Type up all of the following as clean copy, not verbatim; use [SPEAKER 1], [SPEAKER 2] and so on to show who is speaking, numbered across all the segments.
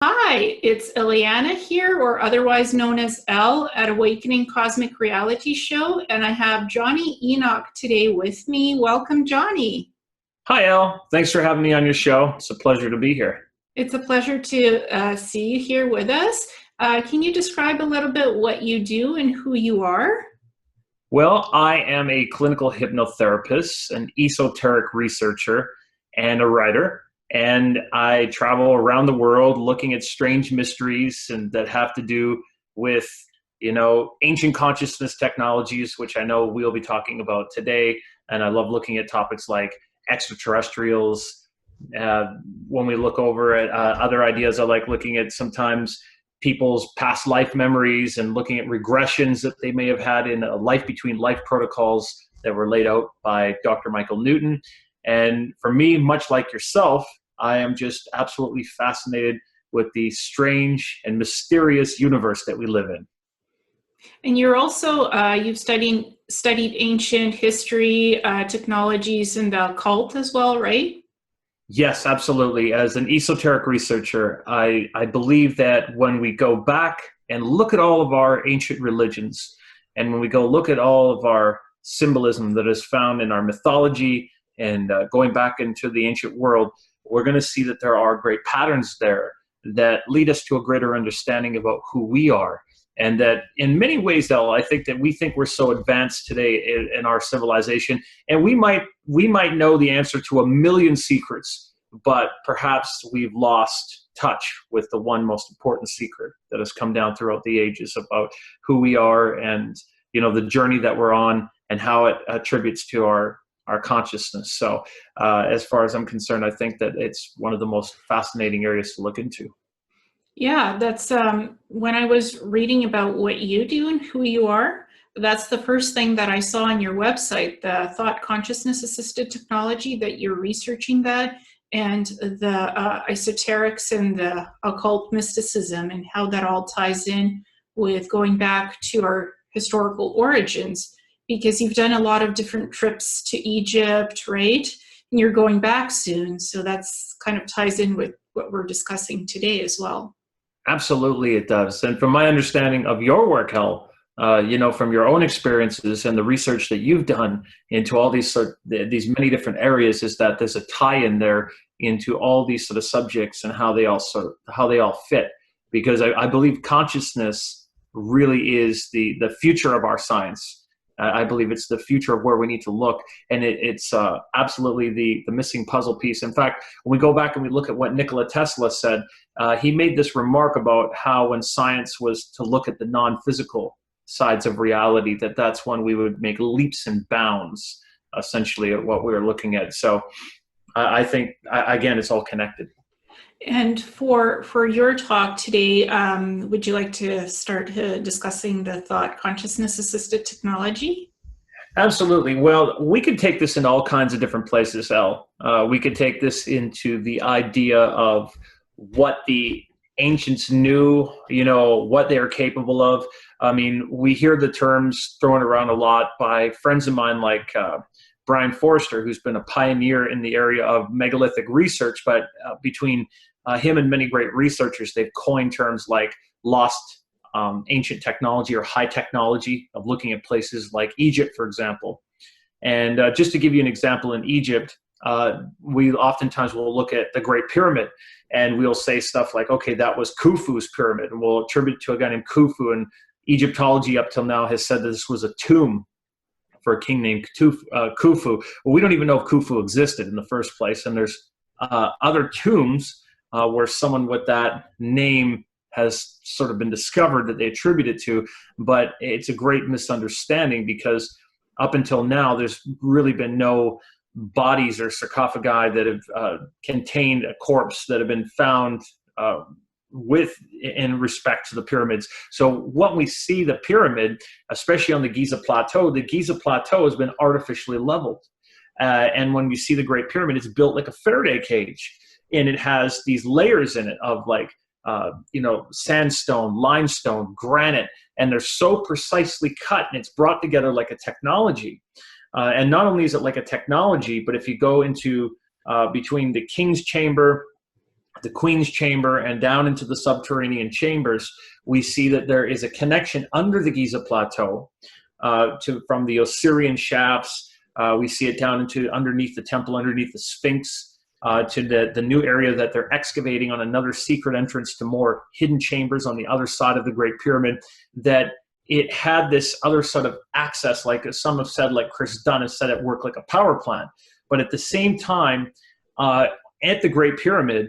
[SPEAKER 1] Hi, it's Ileana here, or otherwise known as Elle, at Awakening Cosmic Reality Show, and I have Jonny Enoch today with me. Welcome, Jonny.
[SPEAKER 2] Hi, Al. Thanks for having me on your show. It's a pleasure to be here.
[SPEAKER 1] It's a pleasure to see you here with us. Can you describe a little bit what you do and who you are?
[SPEAKER 2] Well, I am a clinical hypnotherapist, an esoteric researcher, and a writer. And I travel around the world looking at strange mysteries and that have to do with, ancient consciousness technologies, which I know we'll be talking about today. And I love looking at topics like extraterrestrials. Uh, when we look over at other ideas, I like looking at sometimes people's past life memories and looking at regressions that they may have had in a life between life protocols that were laid out by Dr. Michael Newton. And for me, much like yourself, I am just absolutely fascinated with the strange and mysterious universe that we live in.
[SPEAKER 1] And you're also you've studied ancient history, technologies, and the occult as well, right?
[SPEAKER 2] Yes, absolutely. As an esoteric researcher, I believe that when we go back and look at all of our ancient religions, and when we go look at all of our symbolism that is found in our mythology and going back into the ancient world, we're going to see that there are great patterns there that lead us to a greater understanding about who we are. And that in many ways, though, I think that we think we're so advanced today in our civilization, and we might know the answer to a million secrets, but perhaps we've lost touch with the one most important secret that has come down throughout the ages about who we are and the journey that we're on and how it attributes to our consciousness. So as far as I'm concerned, I think that it's one of the most fascinating areas to look into.
[SPEAKER 1] Yeah, that's when I was reading about what you do and who you are, that's the first thing that I saw on your website, the thought consciousness assisted technology, that you're researching that, and the esoterics and the occult mysticism and how that all ties in with going back to our historical origins, because you've done a lot of different trips to Egypt, right? And you're going back soon, so that's kind of ties in with what we're discussing today as well.
[SPEAKER 2] Absolutely, it does. And from my understanding of your work, Hel, from your own experiences and the research that you've done into all these many different areas, is that there's a tie-in there into all these sort of subjects and how they all fit. Because I believe consciousness really is the future of our science. I believe it's the future of where we need to look, and it's absolutely the missing puzzle piece. In fact, when we go back and we look at what Nikola Tesla said, he made this remark about how when science was to look at the non-physical sides of reality, that's when we would make leaps and bounds, essentially, at what we were looking at. So I think, again, it's all connected.
[SPEAKER 1] And for your talk today, would you like to start discussing the thought consciousness assisted technology?
[SPEAKER 2] Absolutely. Well, we could take this in all kinds of different places, El. We could take this into the idea of what the ancients knew, what they are capable of. I mean, we hear the terms thrown around a lot by friends of mine like Brian Forrester, who's been a pioneer in the area of megalithic research, but between him and many great researchers, they've coined terms like lost ancient technology or high technology, of looking at places like Egypt, for example. And just to give you an example, in Egypt, we oftentimes will look at the Great Pyramid and we'll say stuff like, okay, that was Khufu's pyramid, and we'll attribute it to a guy named Khufu. And Egyptology up till now has said that this was a tomb for a king named Khufu. Well, we don't even know if Khufu existed in the first place. And there's other tombs where someone with that name has sort of been discovered that they attribute it to, but it's a great misunderstanding because up until now, there's really been no bodies or sarcophagi that have contained a corpse that have been found in respect to the pyramids. So when we see the pyramid, especially on the Giza Plateau has been artificially leveled. And when you see the Great Pyramid, it's built like a Faraday cage, and it has these layers in it of like, sandstone, limestone, granite, and they're so precisely cut, and it's brought together like a technology. And not only is it like a technology, but if you go into between the king's chamber the Queen's Chamber and down into the subterranean chambers, we see that there is a connection under the Giza Plateau from the Osirian shafts. We see it down into underneath the temple, underneath the Sphinx, to the new area that they're excavating on another secret entrance to more hidden chambers on the other side of the Great Pyramid, that it had this other sort of access, like some have said, like Chris Dunn has said, it worked like a power plant. But at the same time, at the Great Pyramid,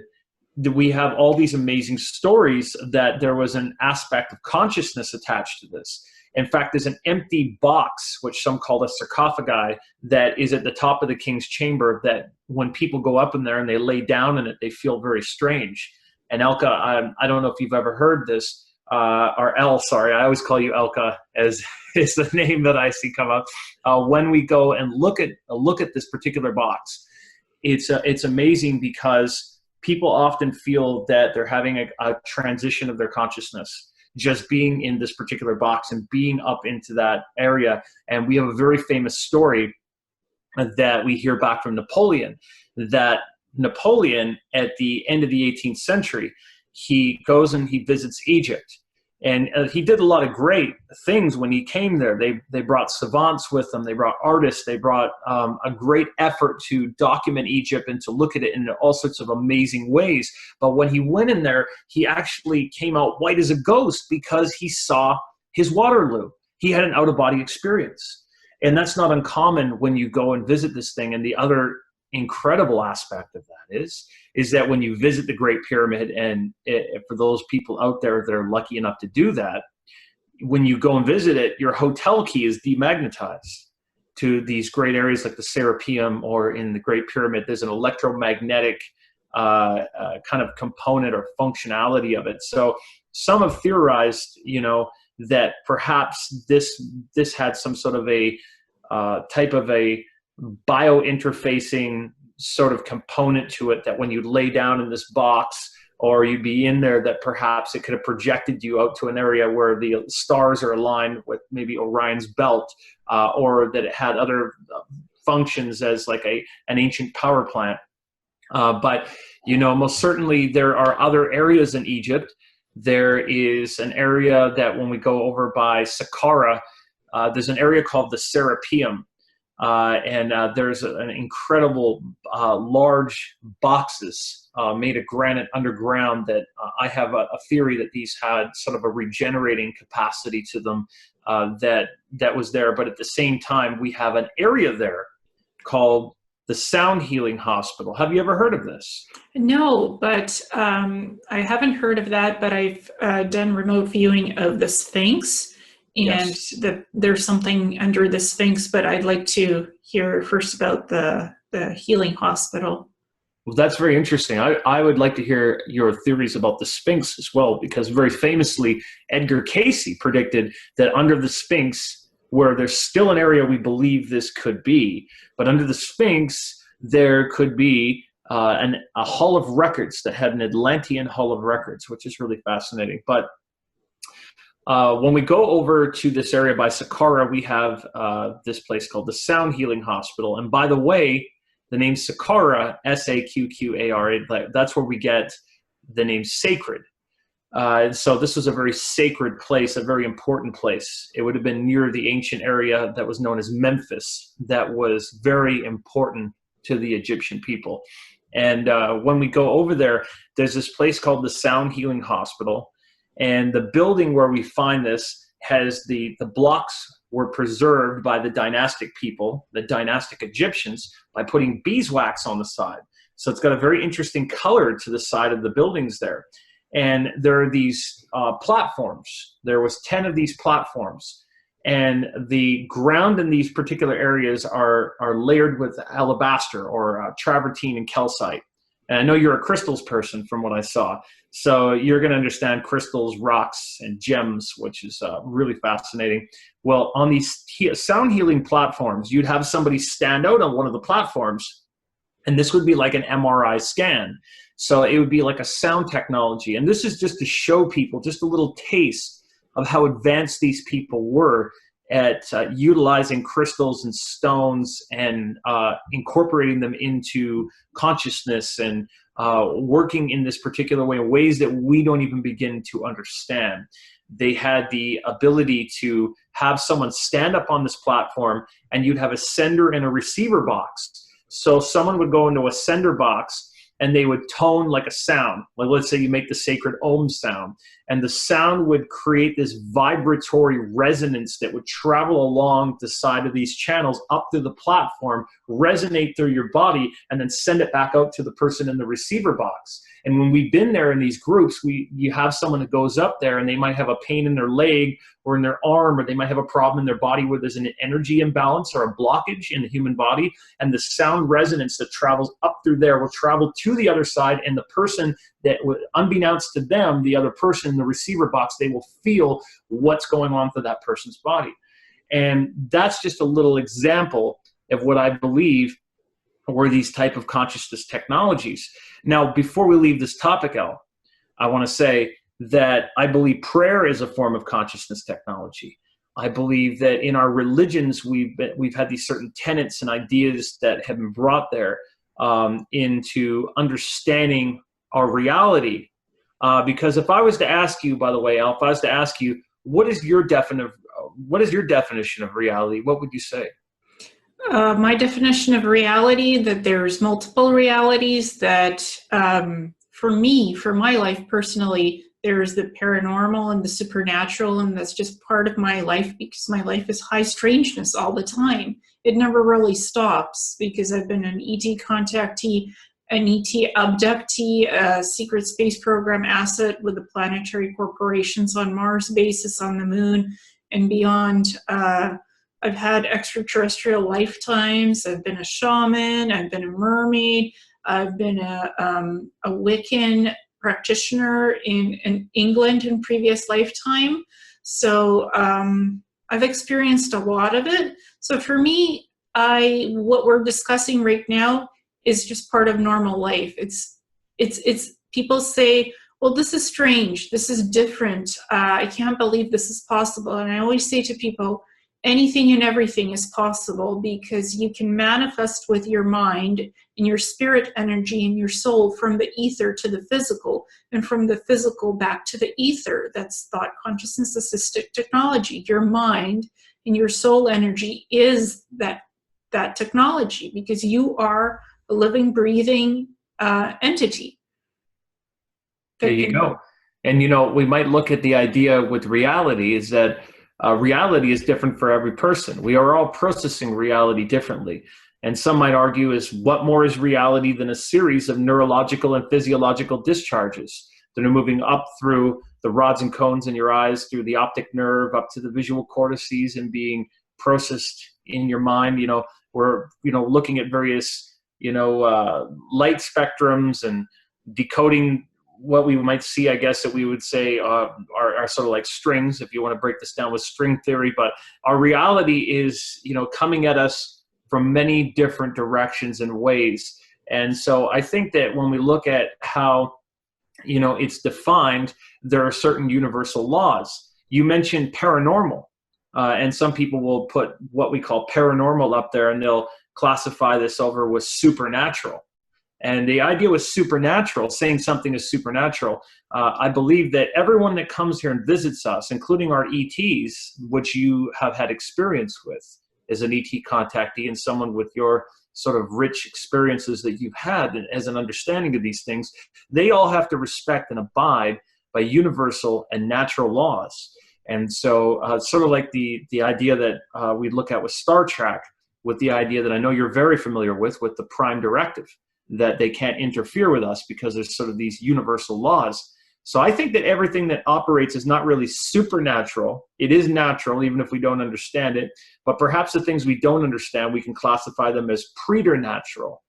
[SPEAKER 2] we have all these amazing stories that there was an aspect of consciousness attached to this. In fact, there's an empty box, which some call a sarcophagi, that is at the top of the king's chamber, that when people go up in there and they lay down in it, they feel very strange. And Elka, I don't know if you've ever heard this, or El, sorry, I always call you Elka, as is the name that I see come up. When we go and look at this particular box, it's amazing, because people often feel that they're having a transition of their consciousness, just being in this particular box and being up into that area. And we have a very famous story that we hear back from Napoleon, that Napoleon, at the end of the 18th century, he goes and he visits Egypt. And he did a lot of great things when he came there. They brought savants with them. They brought artists. They brought a great effort to document Egypt and to look at it in all sorts of amazing ways. But when he went in there, he actually came out white as a ghost, because he saw his Waterloo. He had an out-of-body experience. And that's not uncommon when you go and visit this thing. And the other incredible aspect of that is that when you visit the Great Pyramid, and for those people out there that are lucky enough to do that, when you go and visit it, your hotel key is demagnetized to these great areas like the Serapeum, or in the Great Pyramid, there's an electromagnetic kind of component or functionality of it. So some have theorized, that perhaps this had some sort of a type of a bio-interfacing sort of component to it, that when you lay down in this box, or you'd be in there, that perhaps it could have projected you out to an area where the stars are aligned with maybe Orion's belt, or that it had other functions as like an ancient power plant. But, most certainly there are other areas in Egypt. There is an area that when we go over by Saqqara, there's an area called the Serapeum. And there's an incredible large boxes made of granite underground that I have a theory that these had sort of a regenerating capacity to them that was there. But at the same time, we have an area there called the Sound Healing Hospital. Have you ever heard of this?
[SPEAKER 1] No, but I haven't heard of that, but I've done remote viewing of the Sphinx. And
[SPEAKER 2] Yes.
[SPEAKER 1] there's something under the Sphinx, but I'd like to hear first about the healing hospital.
[SPEAKER 2] Well, that's very interesting. I would like to hear your theories about the Sphinx as well, because very famously, Edgar Cayce predicted that under the Sphinx, where there's still an area we believe this could be, but under the Sphinx, there could be a hall of records that had an Atlantean hall of records, which is really fascinating. But when we go over to this area by Saqqara, we have this place called the Sound Healing Hospital. And by the way, the name Saqqara, Saqqara, that's where we get the name sacred. So this was a very sacred place, a very important place. It would have been near the ancient area that was known as Memphis, that was very important to the Egyptian people. And when we go over there, there's this place called the Sound Healing Hospital. And the building where we find this has the blocks were preserved by the dynastic people, the dynastic Egyptians, by putting beeswax on the side. So it's got a very interesting color to the side of the buildings there. And there are these platforms. There was 10 of these platforms. And the ground in these particular areas are layered with alabaster or travertine and calcite. And I know you're a crystals person from what I saw. So you're going to understand crystals, rocks, and gems, which is really fascinating. Well, on these sound healing platforms, you'd have somebody stand out on one of the platforms, and this would be like an MRI scan. So it would be like a sound technology. And this is just to show people just a little taste of how advanced these people were at utilizing crystals and stones and incorporating them into consciousness and working in this particular way in ways that we don't even begin to understand. They had the ability to have someone stand up on this platform, and you'd have a sender and a receiver box. So someone would go into a sender box and they would tone like a sound. Like, let's say you make the sacred Om sound, and the sound would create this vibratory resonance that would travel along the side of these channels up to the platform, resonate through your body, and then send it back out to the person in the receiver box. And when we've been there in these groups, you have someone that goes up there and they might have a pain in their leg or in their arm, or they might have a problem in their body where there's an energy imbalance or a blockage in the human body. And the sound resonance that travels up through there will travel to the other side, and the person that, unbeknownst to them, the other person in the receiver box, they will feel what's going on for that person's body. And that's just a little example of what I believe were these type of consciousness technologies. Now, before we leave this topic, Al, I want to say that I believe prayer is a form of consciousness technology. I believe that in our religions, we've had these certain tenets and ideas that have been brought there into understanding our reality. Because if I was to ask you, by the way, Al, if I was to ask you, what is your definition of reality? What would you say?
[SPEAKER 1] My definition of reality, that there's multiple realities, that for me, for my life personally, there's the paranormal and the supernatural, and that's just part of my life because my life is high strangeness all the time. It never really stops because I've been an ET contactee, an ET abductee, a secret space program asset with the planetary corporations on Mars basis, on the moon, and beyond. I've had extraterrestrial lifetimes. I've been a shaman. I've been a mermaid. I've been a Wiccan practitioner in England in previous lifetime. So I've experienced a lot of it. So for me, what we're discussing right now is just part of normal life. It's people say, well, this is strange. This is different. I can't believe this is possible. And I always say to people, anything and everything is possible because you can manifest with your mind and your spirit energy and your soul from the ether to the physical, and from the physical back to the ether. That's thought consciousness assisted technology. Your mind and your soul energy is that technology, because you are a living, breathing entity.
[SPEAKER 2] There you go. And, we might look at the idea with reality is that reality is different for every person. We are all processing reality differently. And some might argue is what more is reality than a series of neurological and physiological discharges that are moving up through the rods and cones in your eyes, through the optic nerve, up to the visual cortices, and being processed in your mind. We're, looking at various, light spectrums and decoding what we might see, I guess, that we would say are sort of like strings, if you want to break this down with string theory. But our reality is, coming at us from many different directions and ways. And so I think that when we look at how, it's defined, there are certain universal laws. You mentioned paranormal, and some people will put what we call paranormal up there, and they'll classify this over with supernatural. And the idea with supernatural, saying something is supernatural, I believe that everyone that comes here and visits us, including our ETs, which you have had experience with as an ET contactee and someone with your sort of rich experiences that you've had as an understanding of these things, they all have to respect and abide by universal and natural laws. And so sort of like the idea that we look at with Star Trek, with the idea that I know you're very familiar with the Prime Directive, that they can't interfere with us because there's sort of these universal laws. So I think that everything that operates is not really supernatural. It is natural, even if we don't understand it. But perhaps the things we don't understand, we can classify them as preternatural.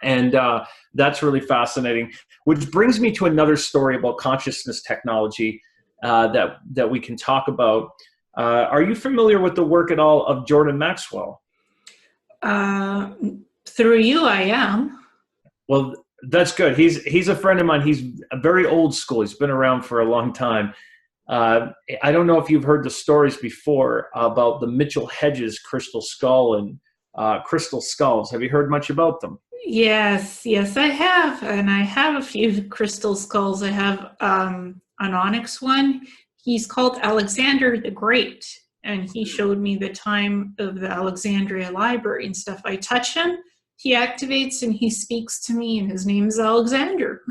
[SPEAKER 2] And that's really fascinating. Which brings me to another story about consciousness technology that we can talk about. Are you familiar with the work at all of Jordan Maxwell?
[SPEAKER 1] Through you, I am.
[SPEAKER 2] Well, that's good. He's a friend of mine. He's very old school. He's been around for a long time. I don't know if you've heard the stories before about the Mitchell Hedges crystal skull and crystal skulls. Have you heard much about them?
[SPEAKER 1] Yes, I have. And I have a few crystal skulls. I have an onyx one. He's called Alexander the Great. And he showed me the time of the Alexandria Library and stuff. I touch him, he activates and he speaks to me, and his name is Alexander.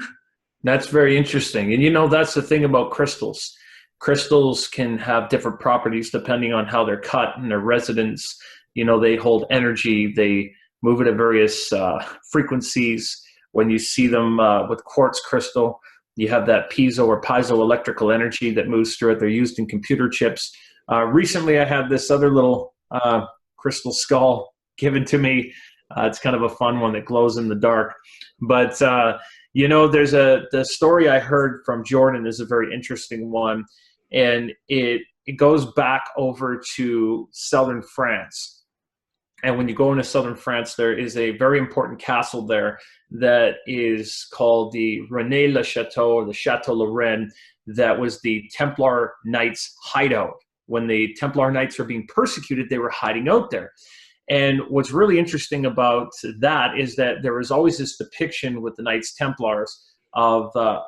[SPEAKER 2] That's very interesting. And you know, that's the thing about crystals. Crystals can have different properties depending on how they're cut and their resonance. You know, they hold energy, they move at various frequencies. When you see them with quartz crystal, you have that piezo or piezoelectrical energy that moves through it. They're used in computer chips. Recently, I had this other little crystal skull given to me. It's kind of a fun one that glows in the dark. But you know, the story I heard from Jordan is a very interesting one, and it goes back over to southern France. And when you go into southern France, there is a very important castle there that is called the Rennes-le-Château, or the Chateau Lorraine, that was the Templar Knights' hideout. When the Templar Knights were being persecuted, they were hiding out there. And what's really interesting about that is that there was always this depiction with the Knights Templars of a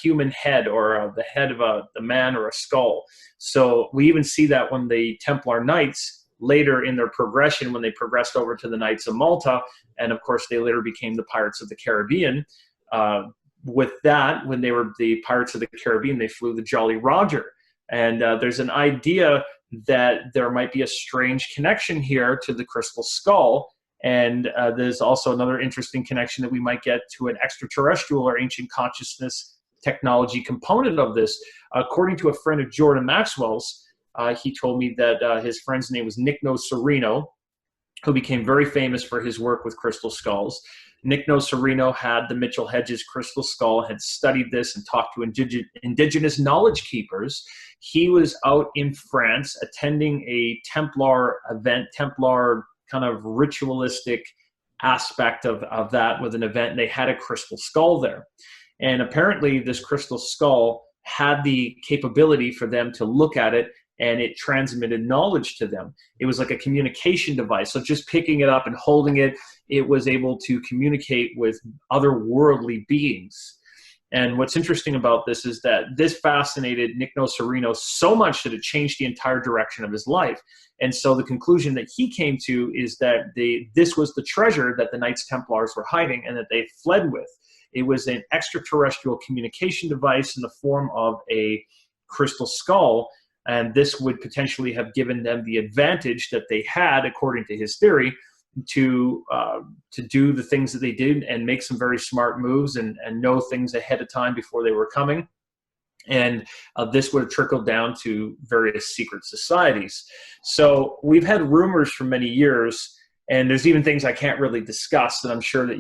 [SPEAKER 2] human head, or the head of a man or a skull. So we even see that when the Templar Knights, later in their progression, when they progressed over to the Knights of Malta, and of course they later became the Pirates of the Caribbean. With that, when they were the Pirates of the Caribbean, they flew the Jolly Roger. And there's an idea that there might be a strange connection here to the crystal skull. And there's also another interesting connection that we might get to an extraterrestrial or ancient consciousness technology component of this. According to a friend of Jordan Maxwell's, he told me that his friend's name was Nick Nocerino, who became very famous for his work with crystal skulls. Nick Nocerino had the Mitchell Hedges crystal skull, had studied this and talked to indigenous knowledge keepers. He was out in France attending a Templar event, Templar kind of ritualistic aspect of that with an event, and they had a crystal skull there. And apparently this crystal skull had the capability for them to look at it, and it transmitted knowledge to them. It was like a communication device. So just picking it up and holding it, it was able to communicate with otherworldly beings. And what's interesting about this is that this fascinated Nick Nocerino so much that it changed the entire direction of his life. And so the conclusion that he came to is that this was the treasure that the Knights Templars were hiding and that they fled with. It was an extraterrestrial communication device in the form of a crystal skull. And this would potentially have given them the advantage that they had, according to his theory, to do the things that they did and make some very smart moves and know things ahead of time before they were coming. And this would have trickled down to various secret societies. So we've had rumors for many years, and there's even things I can't really discuss that I'm sure that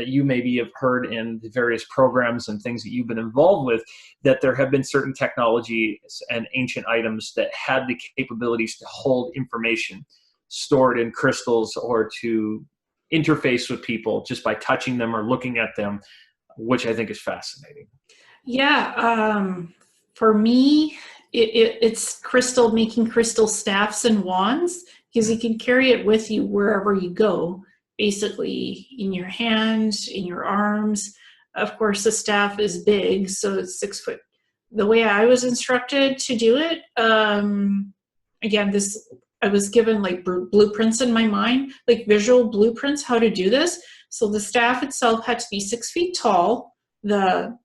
[SPEAKER 2] you maybe have heard in the various programs and things that you've been involved with, that there have been certain technologies and ancient items that had the capabilities to hold information stored in crystals or to interface with people just by touching them or looking at them, which I think is fascinating.
[SPEAKER 1] Yeah, for me, it's making crystal staffs and wands, because you can carry it with you wherever you go, basically in your hands, in your arms. Of course, the staff is big, so it's 6 foot. The way I was instructed to do it, again, I was given like blueprints in my mind, like visual blueprints how to do this. So the staff itself had to be 6 feet tall, the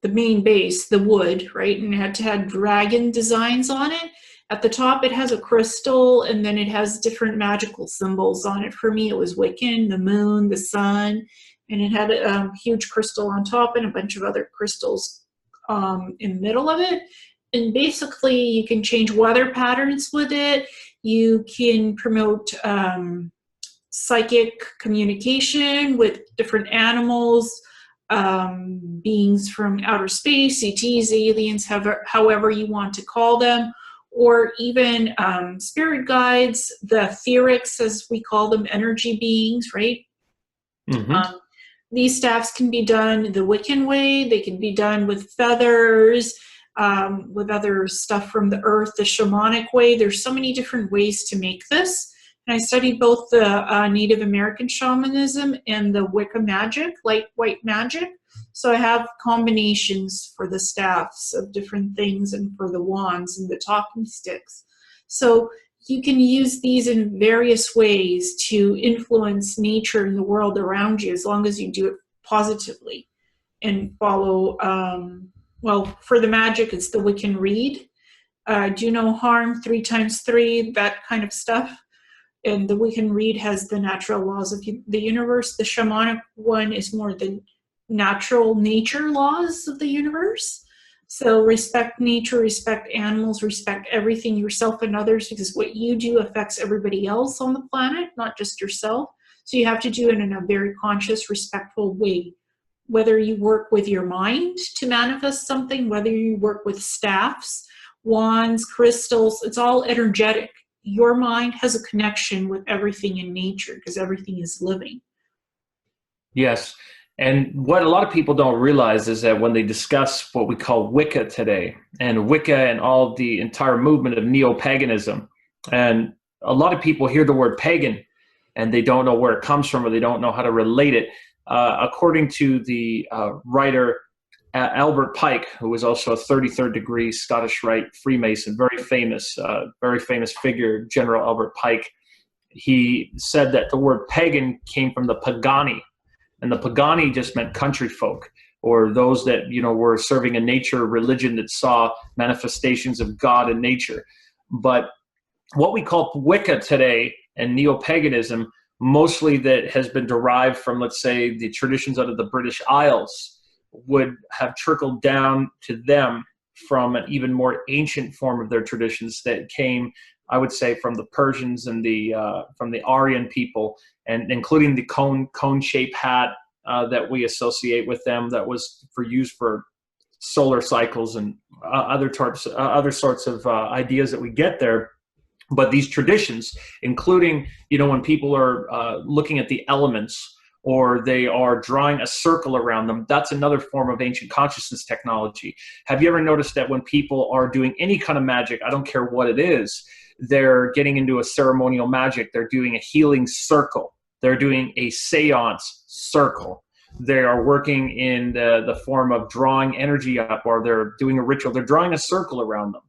[SPEAKER 1] main base, the wood, right? And it had to have dragon designs on it. At the top, it has a crystal, and then it has different magical symbols on it. For me, it was Wiccan, the moon, the sun, and it had a huge crystal on top and a bunch of other crystals in the middle of it. And basically, you can change weather patterns with it. You can promote psychic communication with different animals, beings from outer space, ETs, aliens, however you want to call them, or even spirit guides, the etherics, as we call them, energy beings, right? Mm-hmm. These staffs can be done the Wiccan way. They can be done with feathers, with other stuff from the earth, the shamanic way. There's so many different ways to make this. And I studied both the Native American shamanism and the Wicca magic, light white magic. So I have combinations for the staffs of different things and for the wands and the talking sticks. So you can use these in various ways to influence nature and the world around you, as long as you do it positively and follow, well, for the magic, it's the Wiccan read. Do no harm, 3 times 3, that kind of stuff. And the Wiccan read has the natural laws of the universe. The shamanic one is more the natural nature laws of the universe. So respect nature, respect animals, respect everything, yourself and others, because what you do affects everybody else on the planet, not just yourself. So you have to do it in a very conscious, respectful way. Whether you work with your mind to manifest something, whether you work with staffs, wands, crystals, it's all energetic. Your mind has a connection with everything in nature because everything is living.
[SPEAKER 2] Yes. And what a lot of people don't realize is that when they discuss what we call Wicca today, and Wicca and all the entire movement of neo-paganism, and a lot of people hear the word pagan and they don't know where it comes from or they don't know how to relate it. According to the writer Albert Pike, who was also a 33rd degree Scottish Rite Freemason, very famous figure, General Albert Pike, he said that the word pagan came from the Pagani. And the Pagani just meant country folk, or those that, were serving a nature religion that saw manifestations of God in nature. But what we call Wicca today and neo-paganism, mostly that has been derived from, let's say, the traditions out of the British Isles, would have trickled down to them from an even more ancient form of their traditions that came, I would say, from the Persians and from the Aryan people, and including the cone-shaped hat that we associate with them, that was used for solar cycles and other sorts of ideas that we get there. But these traditions, including, when people are looking at the elements, or they are drawing a circle around them, that's another form of ancient consciousness technology. Have you ever noticed that when people are doing any kind of magic, I don't care what it is, they're getting into a ceremonial magic, they're doing a healing circle, they're doing a seance circle, they are working in the form of drawing energy up, or they're doing a ritual, they're drawing a circle around them.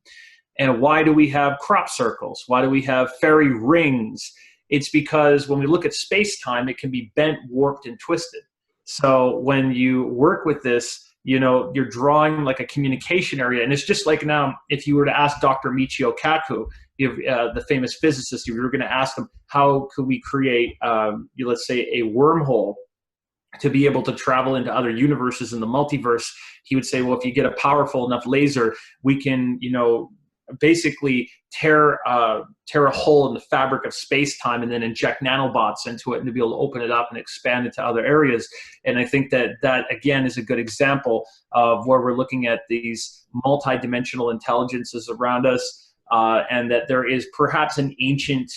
[SPEAKER 2] And why do we have crop circles? Why do we have fairy rings? It's because when we look at space-time, it can be bent, warped, and twisted. So when you work with this, you're drawing like a communication area. And it's just like now, if you were to ask Dr. Michio Kaku, the famous physicist, if you were going to ask him, how could we create, let's say, a wormhole to be able to travel into other universes in the multiverse, he would say, well, if you get a powerful enough laser, we can, basically tear a hole in the fabric of space-time and then inject nanobots into it and to be able to open it up and expand it to other areas. And I think that again is a good example of where we're looking at these multi-dimensional intelligences around us, and that there is perhaps an ancient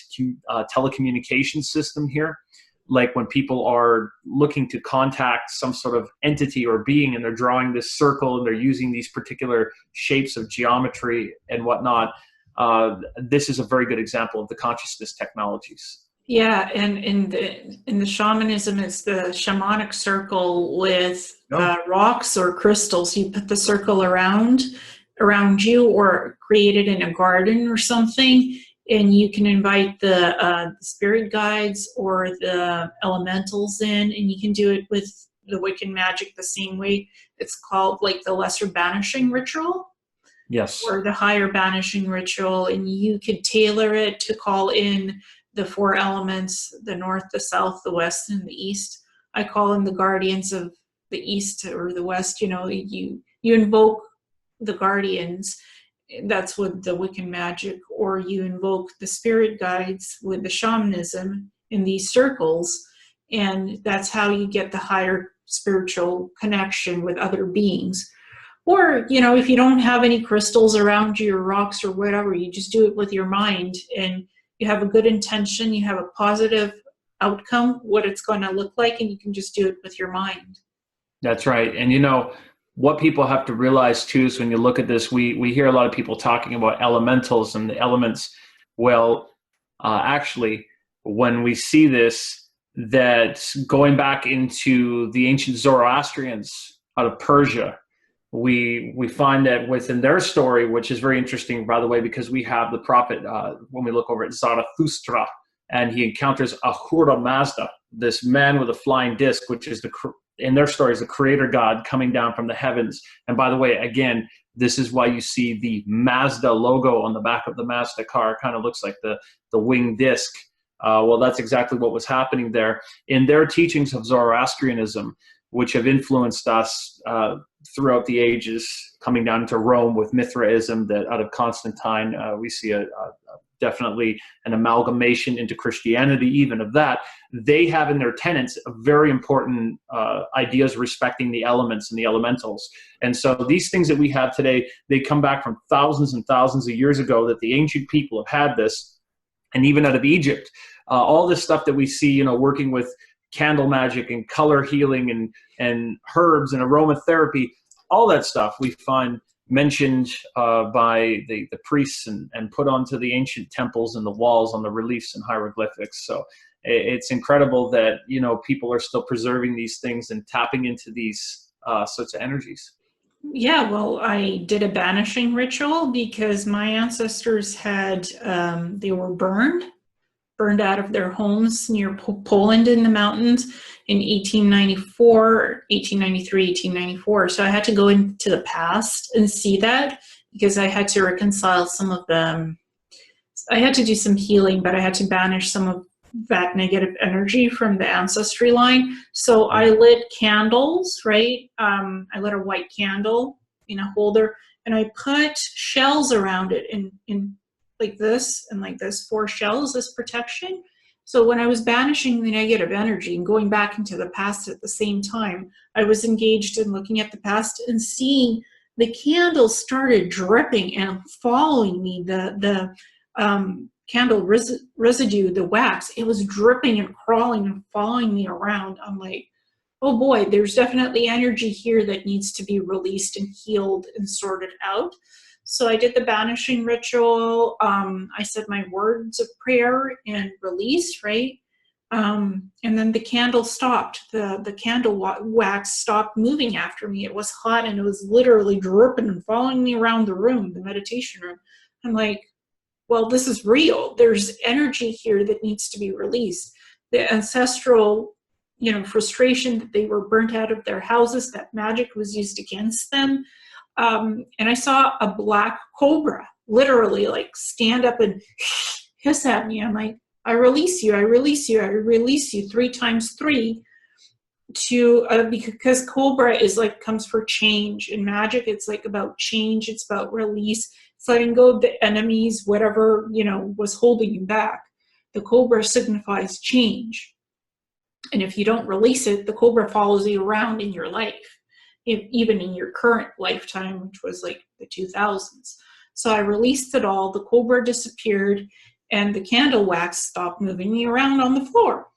[SPEAKER 2] telecommunication system here. Like when people are looking to contact some sort of entity or being, and they're drawing this circle and they're using these particular shapes of geometry and whatnot, this is a very good example of the consciousness technologies.
[SPEAKER 1] Yeah, and in the shamanism, it's the shamanic circle with rocks or crystals. You put the circle around you, or create it in a garden or something. And you can invite the spirit guides or the elementals in, and you can do it with the Wiccan magic the same way. It's called like the lesser banishing ritual.
[SPEAKER 2] Yes.
[SPEAKER 1] Or the higher banishing ritual, and you could tailor it to call in the 4 elements, the north, the south, the west, and the east. I call in the guardians of the east or the west. You invoke the guardians. That's with the Wiccan magic, or you invoke the spirit guides with the shamanism in these circles, and that's how you get the higher spiritual connection with other beings. Or, if you don't have any crystals around you or rocks or whatever, you just do it with your mind, and you have a good intention, you have a positive outcome, what it's going to look like, and you can just do it with your mind.
[SPEAKER 2] That's right. And what people have to realize too is when you look at this, we hear a lot of people talking about elementals and the elements. Well, actually, when we see this, that going back into the ancient Zoroastrians out of Persia, we find that within their story, which is very interesting, by the way, because we have the prophet, when we look over at Zarathustra, and he encounters Ahura Mazda, this man with a flying disc, which is in their story is the creator God coming down from the heavens. And by the way, again, this is why you see the Mazda logo on the back of the Mazda car. It kind of looks like the winged disc. Well, that's exactly what was happening there. In their teachings of Zoroastrianism, which have influenced us throughout the ages, coming down to Rome with Mithraism, that out of Constantine, we see definitely an amalgamation into Christianity, even of that. They have in their tenets very important ideas respecting the elements and the elementals. And so these things that we have today, they come back from thousands and thousands of years ago, that the ancient people have had this, and even out of Egypt. All this stuff that we see, working with candle magic and color healing and herbs and aromatherapy, all that stuff we find mentioned by the priests and put onto the ancient temples and the walls on the reliefs and hieroglyphics. So it's incredible that, people are still preserving these things and tapping into these sorts of energies.
[SPEAKER 1] Yeah, well, I did a banishing ritual because my ancestors had, they were burned out of their homes near Poland in the mountains in 1894, 1893, 1894. So I had to go into the past and see that, because I had to reconcile some of them. I had to do some healing, but I had to banish some of that negative energy from the ancestry line. So I lit candles, right? I lit a white candle in a holder, and I put shells around it in like this and like this, 4 shells as protection. So when I was banishing the negative energy and going back into the past at the same time, I was engaged in looking at the past and seeing the candles started dripping and following me. The candle residue, the wax, it was dripping and crawling and following me around. I'm like, oh boy, there's definitely energy here that needs to be released and healed and sorted out. So I did the banishing ritual. I said my words of prayer and release, right? And then the candle stopped. The candle wax stopped moving after me. It was hot and it was literally dripping and following me around the room, the meditation room. I'm like, well, this is real. There's energy here that needs to be released. The ancestral, frustration that they were burnt out of their houses, that magic was used against them. And I saw a black cobra literally like stand up and hiss at me. I'm like, I release you, I release you, I release you 3 times 3 because cobra is like, comes for change. In magic, it's like about change. It's about release. It's letting go of the enemies, whatever, was holding you back. The cobra signifies change. And if you don't release it, the cobra follows you around in your life. Even in your current lifetime, which was like the 2000s. So I released it all, the cobra disappeared, and the candle wax stopped moving me around on the floor.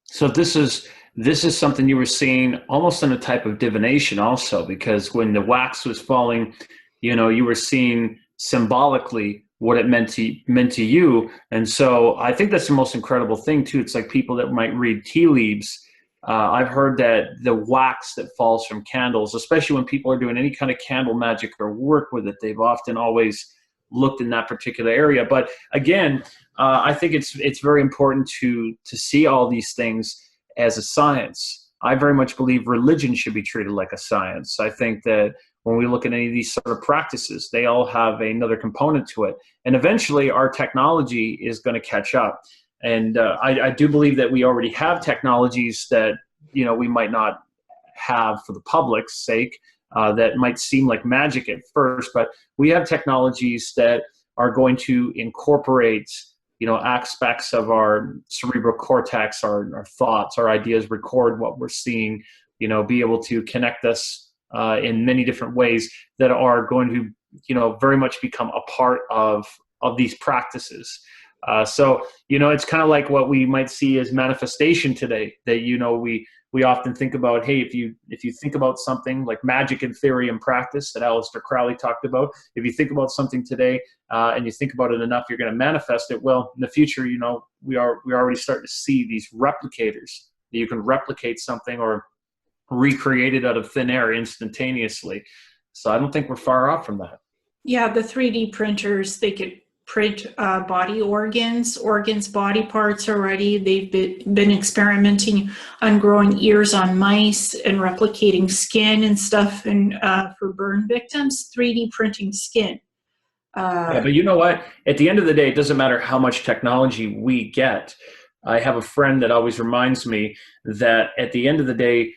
[SPEAKER 2] So this is something you were seeing almost in a type of divination also, because when the wax was falling, you were seeing symbolically what it meant to you. And so I think that's the most incredible thing too. It's like people that might read tea leaves. I've heard that the wax that falls from candles, especially when people are doing any kind of candle magic or work with it, they've often always looked in that particular area. But again, I think it's very important to see all these things as a science. I very much believe religion should be treated like a science. I think that when we look at any of these sort of practices, they all have another component to it. And eventually our technology is going to catch up. And I do believe that we already have technologies that, we might not have for the public's sake, that might seem like magic at first, but we have technologies that are going to incorporate, aspects of our cerebral cortex, our thoughts, our ideas, record what we're seeing, be able to connect us in many different ways that are going to, very much become a part of these practices. So, it's kind of like what we might see as manifestation today, that, we often think about, hey, if you think about something like magic in theory and practice that Aleister Crowley talked about, if you think about something today and you think about it enough, you're going to manifest it. Well, in the future, we already starting to see these replicators that you can replicate something or recreate it out of thin air instantaneously. So I don't think we're far off from that.
[SPEAKER 1] Yeah, the 3D printers, they could print body organs, body parts already. They've been experimenting on growing ears on mice and replicating skin and stuff, and for burn victims, 3D printing skin.
[SPEAKER 2] Yeah, but you know what? At the end of the day, it doesn't matter how much technology we get. I have a friend that always reminds me that at the end of the day,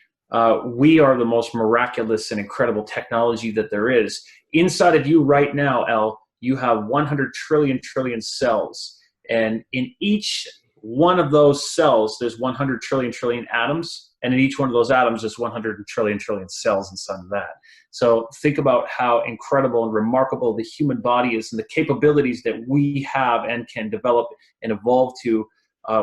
[SPEAKER 2] we are the most miraculous and incredible technology that there is. Inside of you right now, El, you have 100 trillion cells. And in each one of those cells, there's 100 trillion atoms. And in each one of those atoms, there's 100 trillion cells inside of that. So think about how incredible and remarkable the human body is and the capabilities that we have and can develop and evolve to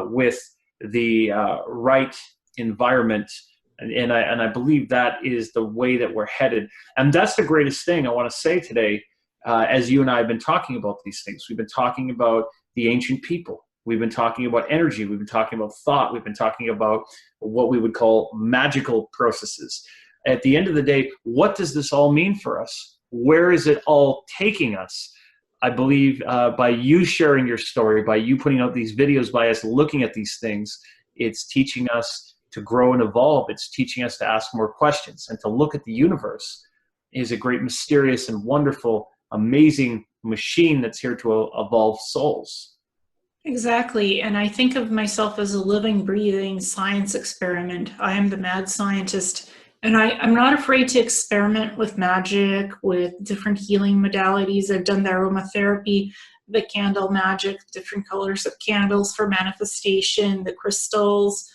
[SPEAKER 2] with the right environment. And I believe that is the way that we're headed. And that's the greatest thing I want to say today, as you and I have been talking about these things. We've been talking about the ancient people. We've been talking about energy. We've been talking about thought. We've been talking about what we would call magical processes. At the end of the day, what does this all mean for us? Where is it all taking us? I believe by you sharing your story, by you putting out these videos, by us looking at these things, it's teaching us to grow and evolve. It's teaching us to ask more questions and to look at the universe is a great, mysterious, and wonderful, amazing machine that's here to evolve souls.
[SPEAKER 1] Exactly. And I think of myself as a living, breathing science experiment. I am the mad scientist. And I'm not afraid to experiment with magic, with different healing modalities. I've done the aromatherapy, the candle magic, different colors of candles for manifestation, the crystals.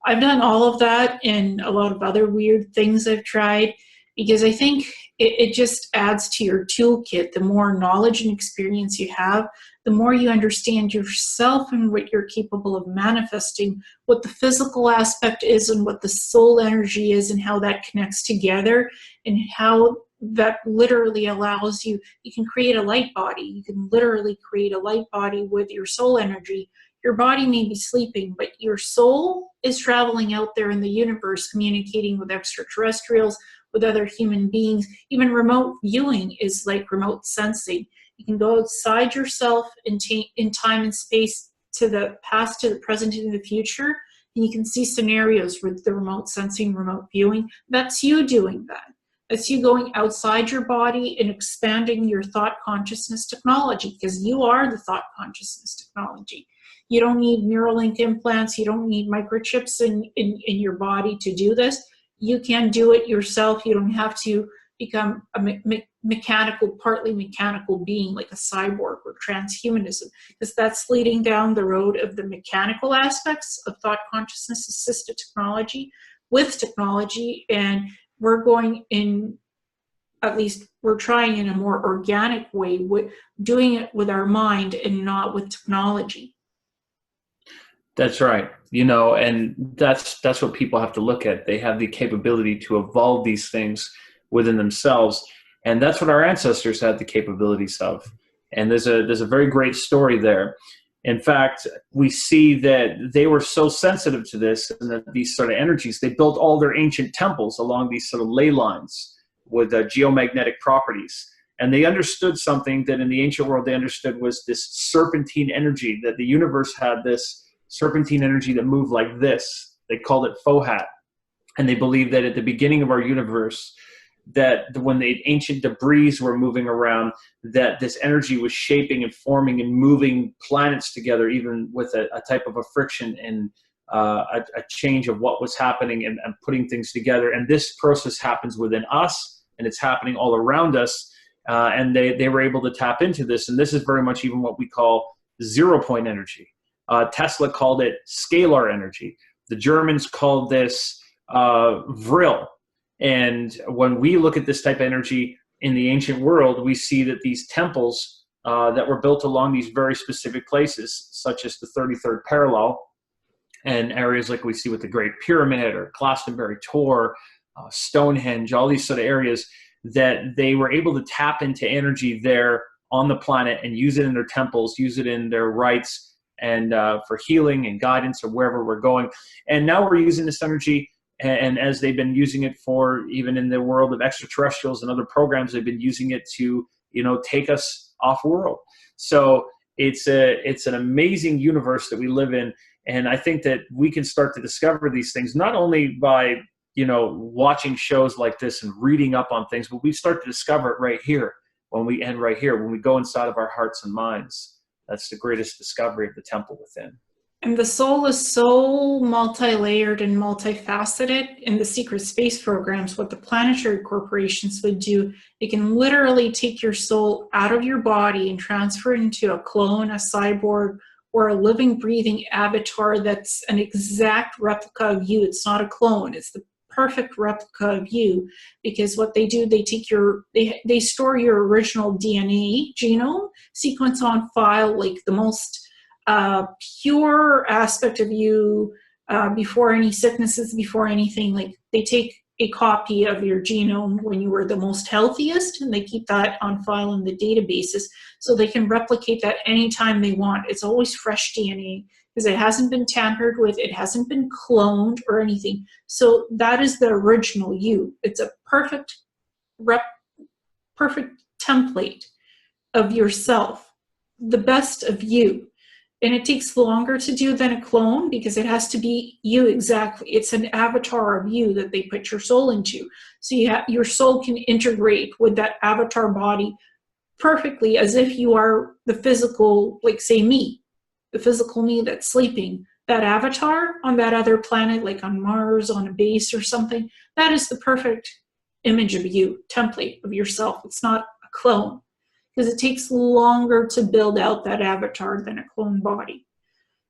[SPEAKER 1] I've done all of that and a lot of other weird things I've tried, because I think it just adds to your toolkit. The more knowledge and experience you have, the more you understand yourself and what you're capable of manifesting, what the physical aspect is and what the soul energy is and how that connects together, and how that literally allows you can create a light body. You can literally create a light body with your soul energy. Your body may be sleeping, but your soul is traveling out there in the universe, communicating with extraterrestrials, with other human beings. Even remote viewing is like remote sensing. You can go outside yourself in time and space, to the past, to the present, and the future, and you can see scenarios with the remote sensing, remote viewing. That's you doing that. That's you going outside your body and expanding your thought consciousness technology, because you are the thought consciousness technology. You don't need Neuralink implants. You don't need microchips in your body to do this. You can do it yourself. You don't have to become a mechanical, partly mechanical being like a cyborg or transhumanism, because that's leading down the road of the mechanical aspects of thought consciousness assisted technology with technology. And we're going in, at least we're trying in a more organic way, with doing it with our mind and not with technology.
[SPEAKER 2] That's right. And that's what people have to look at. They have the capability to evolve these things within themselves. And that's what our ancestors had the capabilities of. And there's a very great story there. In fact, we see that they were so sensitive to this and that these sort of energies, they built all their ancient temples along these sort of ley lines with geomagnetic properties. And they understood something that in the ancient world they understood was this serpentine energy, that the universe had this serpentine energy that moved like this. They called it Fohat. And they believed that at the beginning of our universe, that when the ancient debris were moving around, that this energy was shaping and forming and moving planets together, even with a type of a friction and a change of what was happening and putting things together. And this process happens within us, and it's happening all around us. And they were able to tap into this. And this is very much even what we call 0-point energy. Tesla called it scalar energy. The Germans called this Vril. And when we look at this type of energy in the ancient world, we see that these temples that were built along these very specific places, such as the 33rd parallel and areas like we see with the Great Pyramid or Glastonbury Tor, Stonehenge, all these sort of areas that they were able to tap into energy there on the planet and use it in their temples, use it in their rites, and for healing and guidance or wherever we're going. And now we're using this energy, and as they've been using it for, even in the world of extraterrestrials and other programs, they've been using it to, take us off world. So it's an amazing universe that we live in. And I think that we can start to discover these things, not only by, watching shows like this and reading up on things, but we start to discover it right here when we go inside of our hearts and minds. That's the greatest discovery of the temple within.
[SPEAKER 1] And the soul is so multi-layered and multifaceted. In the secret space programs, what the planetary corporations would do, they can literally take your soul out of your body and transfer it into a clone, a cyborg, or a living, breathing avatar that's an exact replica of you. It's not a clone. It's the perfect replica of you, because what they do, they take they store your original DNA genome sequence on file, like the most pure aspect of you, before any sicknesses, before anything. Like, they take a copy of your genome when you were the most healthiest, and they keep that on file in the databases so they can replicate that anytime they want. It's always fresh DNA because it hasn't been tampered with, it hasn't been cloned or anything. So that is the original you. It's a perfect template of yourself, the best of you. And it takes longer to do than a clone because it has to be you exactly. It's an avatar of you that they put your soul into. So your soul can integrate with that avatar body perfectly, as if you are the physical, like, say, me, the physical me that's sleeping. That avatar on that other planet, like on Mars, on a base or something, that is the perfect image of you, template of yourself. It's not a clone, because it takes longer to build out that avatar than a clone body.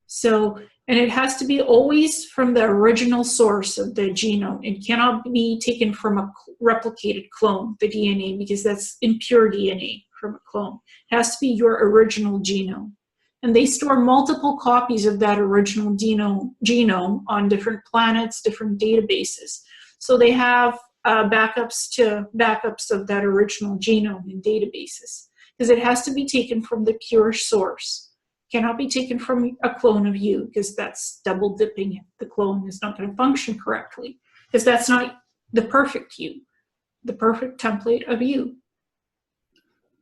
[SPEAKER 1] So, and it has to be always from the original source of the genome. It cannot be taken from a replicated clone, the DNA, because that's impure DNA from a clone. It has to be your original genome. And they store multiple copies of that original genome on different planets, different databases. So they have backups of that original genome in databases, because it has to be taken from the pure source. It cannot be taken from a clone of you, because that's double dipping it. The clone is not going to function correctly, because that's not the perfect you, the perfect template of you.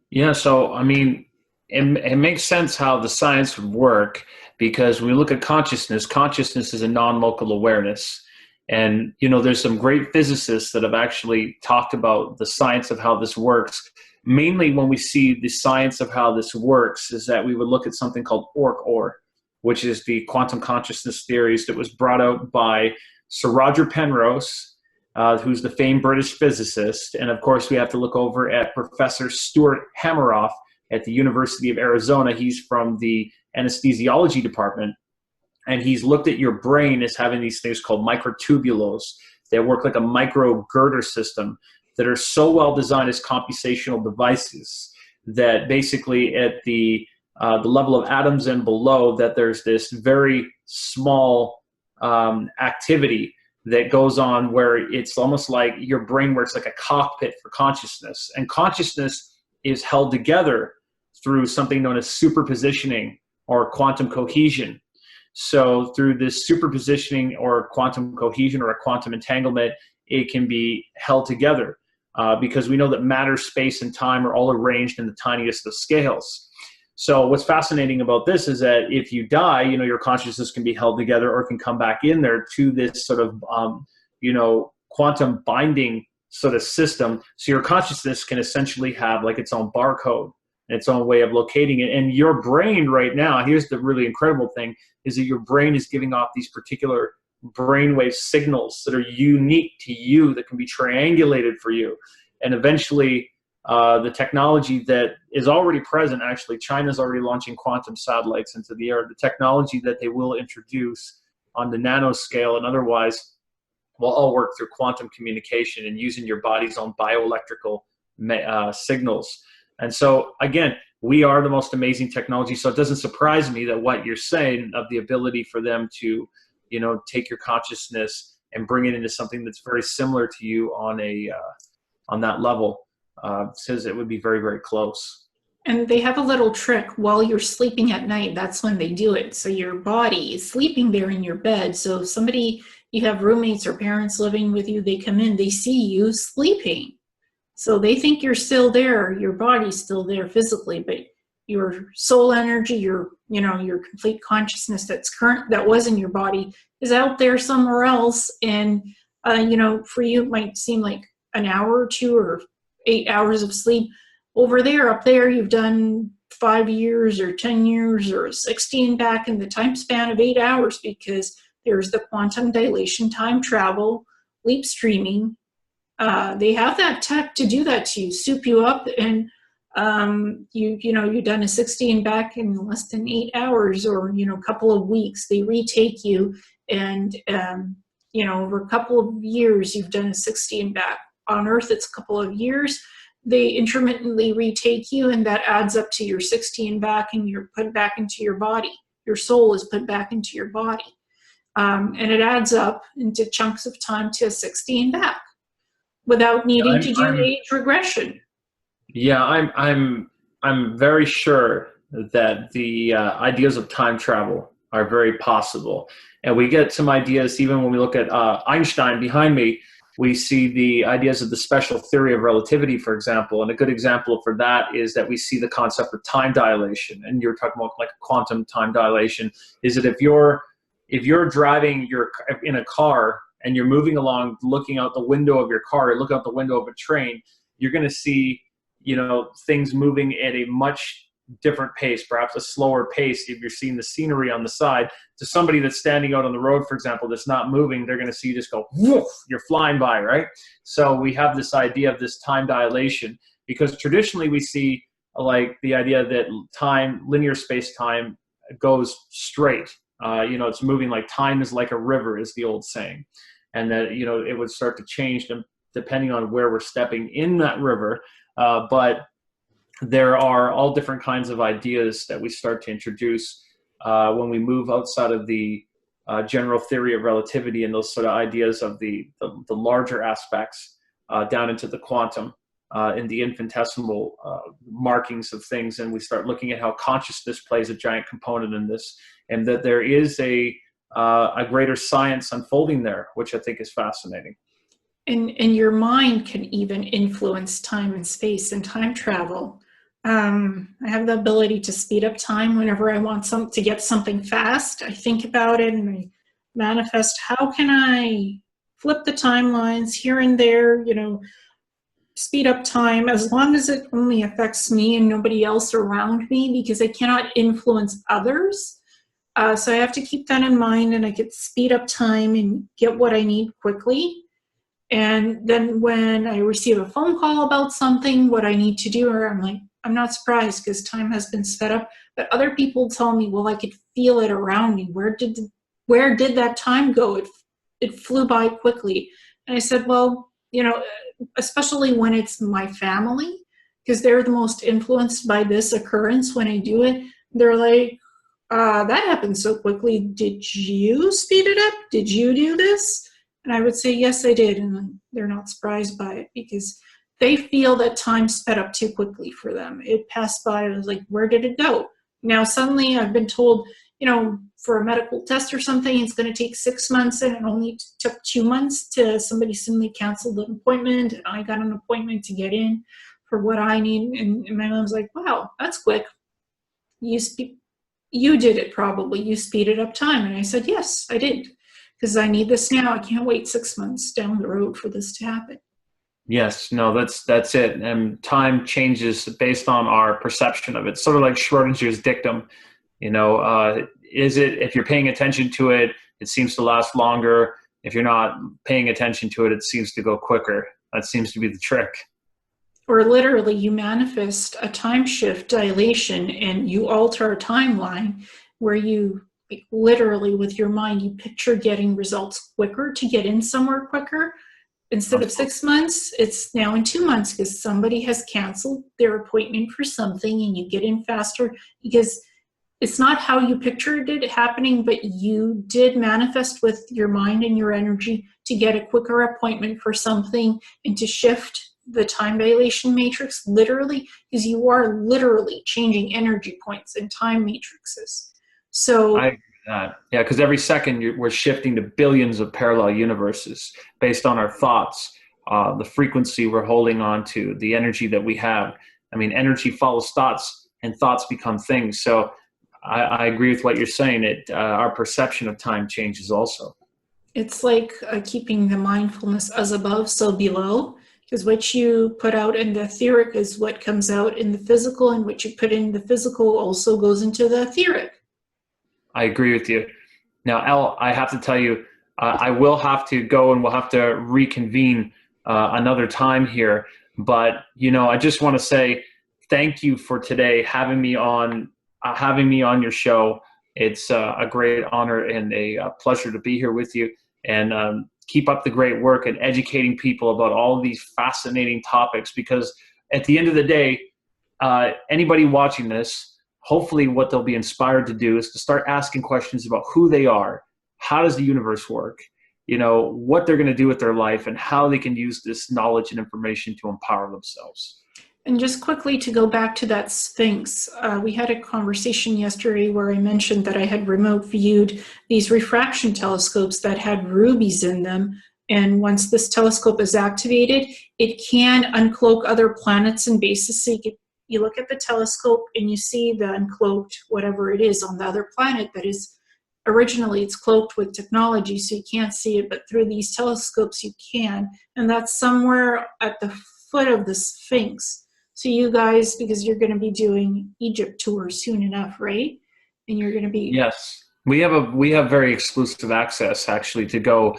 [SPEAKER 2] Yeah, so I mean, it makes sense how the science would work, because when we look at consciousness is a non-local awareness. And, there's some great physicists that have actually talked about the science of how this works. Mainly when we see the science of how this works is that we would look at something called OR, which is the quantum consciousness theories that was brought out by Sir Roger Penrose, who's the famed British physicist. And of course, we have to look over at Professor Stuart Hameroff at the University of Arizona. He's from the anesthesiology department. And he's looked at your brain as having these things called microtubules that work like a micro girder system that are so well designed as computational devices that basically at the level of atoms and below, that there's this very small activity that goes on where it's almost like your brain works like a cockpit for consciousness. And consciousness is held together through something known as superpositioning or quantum cohesion. So through this superpositioning or quantum cohesion or a quantum entanglement, it can be held together because we know that matter, space, and time are all arranged in the tiniest of scales. So what's fascinating about this is that if you die, your consciousness can be held together or can come back in there to this sort of, quantum binding sort of system. So your consciousness can essentially have like its own barcode and its own way of locating it. And your brain right now, here's the really incredible thing, is that your brain is giving off these particular brainwave signals that are unique to you, that can be triangulated for you. And eventually, the technology that is already present, actually, China's already launching quantum satellites into the air. The technology that they will introduce on the nanoscale and otherwise will all work through quantum communication and using your body's own bioelectrical signals And so again, we are the most amazing technology. So it doesn't surprise me that what you're saying of the ability for them to, you know, take your consciousness and bring it into something that's very similar to you on that level, says it would be very, very close.
[SPEAKER 1] And they have a little trick while you're sleeping at night. That's when they do it. So your body is sleeping there in your bed. So if you have roommates or parents living with you, they come in, they see you sleeping. So they think you're still there. Your body's still there physically, but your soul energy, your complete consciousness that was in your body is out there somewhere else. And, for you, it might seem like an hour or two or 8 hours of sleep. Over there, up there, you've done 5 years or 10 years or 16 back in the time span of 8 hours, because there's the quantum dilation, time travel, leap streaming. They have that tech to do that to you, soup you up, and you've done a 16 back in less than 8 hours, or a couple of weeks. They retake you, and over a couple of years, you've done a 16 back. On Earth, it's a couple of years. They intermittently retake you, and that adds up to your 16 back, and you're put back into your body. Your soul is put back into your body. And it adds up into chunks of time to 16 back without needing to do age regression.
[SPEAKER 2] Yeah, I'm very sure that the ideas of time travel are very possible. And we get some ideas, even when we look at Einstein behind me, we see the ideas of the special theory of relativity, for example. And a good example for that is that we see the concept of time dilation. And you're talking about like quantum time dilation, is that if you're driving in a car and you're moving along, looking out the window of your car, or look out the window of a train, you're going to see, things moving at a much different pace, perhaps a slower pace if you're seeing the scenery on the side. To somebody that's standing out on the road, for example, that's not moving, they're going to see you just go, woof, you're flying by, right? So we have this idea of this time dilation, because traditionally we see like the idea that linear space-time goes straight. It's moving like time is like a river, is the old saying. And that, it would start to change depending on where we're stepping in that river. But there are all different kinds of ideas that we start to introduce when we move outside of the general theory of relativity and those sort of ideas of the larger aspects down into the quantum in the infinitesimal markings of things. And we start looking at how consciousness plays a giant component in this, and that there is a greater science unfolding there, which I think is fascinating.
[SPEAKER 1] And your mind can even influence time and space and time travel. I have the ability to speed up time whenever I want to get something fast. I think about it and I manifest, how can I flip the timelines here and there, speed up time, as long as it only affects me and nobody else around me, because I cannot influence others. So I have to keep that in mind, and I could speed up time and get what I need quickly. And then when I receive a phone call about something, what I need to do, or I'm like, I'm not surprised because time has been sped up. But other people tell me, well, I could feel it around me. Where did that time go? It flew by quickly. And I said, well, especially when it's my family, because they're the most influenced by this occurrence when I do it. They're like, that happened so quickly. Did you speed it up? Did you do this? And I would say, yes, I did. And they're not surprised by it because they feel that time sped up too quickly for them. It passed by. I was like, where did it go? Now, suddenly I've been told, for a medical test or something, it's going to take 6 months, and it only took 2 months to somebody suddenly canceled an appointment, and I got an appointment to get in for what I need. And my mom's like, wow, that's quick. You did it probably. You speeded up time. And I said, yes, I did. Because I need this now. I can't wait 6 months down the road for this to happen.
[SPEAKER 2] Yes, no, that's it. And time changes based on our perception of it. Sort of like Schrodinger's dictum. If you're paying attention to it, it seems to last longer. If you're not paying attention to it, it seems to go quicker. That seems to be the trick.
[SPEAKER 1] Or literally, you manifest a time shift dilation and you alter a timeline where you literally with your mind, you picture getting results quicker to get in somewhere quicker. Instead of 6 months, it's now in 2 months because somebody has canceled their appointment for something, and you get in faster because it's not how you pictured it happening, but you did manifest with your mind and your energy to get a quicker appointment for something and to shift the time dilation matrix literally, because you are literally changing energy points and time matrices. So
[SPEAKER 2] I agree with that. Yeah, because every second we're shifting to billions of parallel universes based on our thoughts, the frequency we're holding on to, the energy that we have. I mean, energy follows thoughts, and thoughts become things. So I agree with what you're saying. Our perception of time changes also.
[SPEAKER 1] it's like keeping the mindfulness as above, so below, because what you put out in the etheric is what comes out in the physical, and what you put in the physical also goes into the etheric.
[SPEAKER 2] I agree with you. Now, Elle, I have to tell you, I will have to go, and we'll have to reconvene another time here. But, I just want to say thank you for today, having me on your show. It's a great honor and a pleasure to be here with you. And keep up the great work and educating people about all of these fascinating topics, because at the end of the day, anybody watching this, hopefully what they'll be inspired to do is to start asking questions about who they are, how does the universe work, what they're going to do with their life, and how they can use this knowledge and information to empower themselves.
[SPEAKER 1] And just quickly to go back to that Sphinx, we had a conversation yesterday where I mentioned that I had remote viewed these refraction telescopes that had rubies in them. And once this telescope is activated, it can uncloak other planets and bases. So you look at the telescope and you see the uncloaked whatever it is on the other planet that is originally it's cloaked with technology, so you can't see it, but through these telescopes you can. And that's somewhere at the foot of the Sphinx. So you guys, because you're going to be doing Egypt tours soon enough, right? And you're going to be...
[SPEAKER 2] Yes, we have very exclusive access actually to go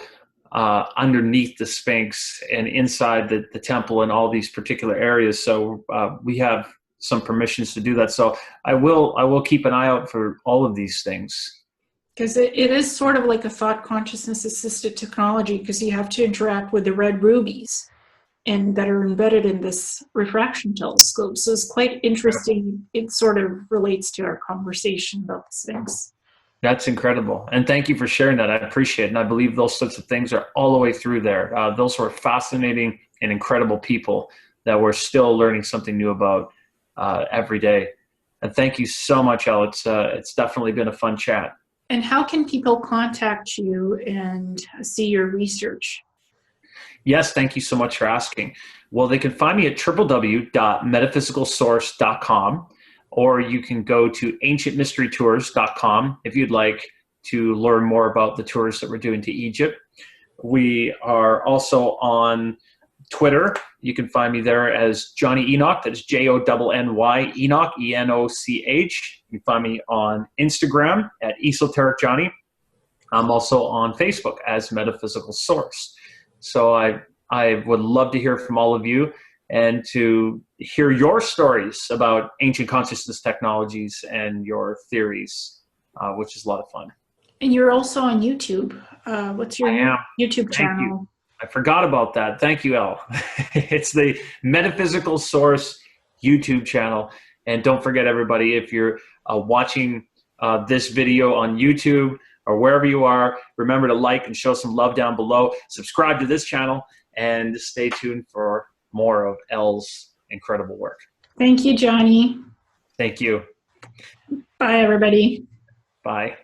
[SPEAKER 2] underneath the Sphinx and inside the temple and all these particular areas. So we have some permissions to do that. So I will keep an eye out for all of these things.
[SPEAKER 1] Because it is sort of like a thought consciousness assisted technology, because you have to interact with the red rubies and that are embedded in this refraction telescope. So it's quite interesting. It sort of relates to our conversation about the Sphinx.
[SPEAKER 2] That's incredible. And thank you for sharing that. I appreciate it. And I believe those sorts of things are all the way through there. Those were fascinating and incredible people that we're still learning something new about every day. And thank you so much, Elle. It's definitely been a fun chat.
[SPEAKER 1] And how can people contact you and see your research?
[SPEAKER 2] Yes, thank you so much for asking. Well, they can find me at www.metaphysicalsource.com, or you can go to ancientmysterytours.com if you'd like to learn more about the tours that we're doing to Egypt. We are also on Twitter. You can find me there as Jonny Enoch. That's Jonny Enoch, Enoch. You can find me on Instagram at Esoteric Johnny. I'm also on Facebook as Metaphysical Source. So I would love to hear from all of you and to hear your stories about ancient consciousness technologies and your theories, which is a lot of fun.
[SPEAKER 1] And you're also on YouTube. What's your YouTube channel?
[SPEAKER 2] You. I forgot about that. Thank you, Elle. It's the Metaphysical Source YouTube channel. And don't forget, everybody, if you're watching this video on YouTube or wherever you are, remember to like and show some love down below. Subscribe to this channel and stay tuned for more of Elle's incredible work.
[SPEAKER 1] Thank you, Jonny.
[SPEAKER 2] Thank you.
[SPEAKER 1] Bye, everybody.
[SPEAKER 2] Bye.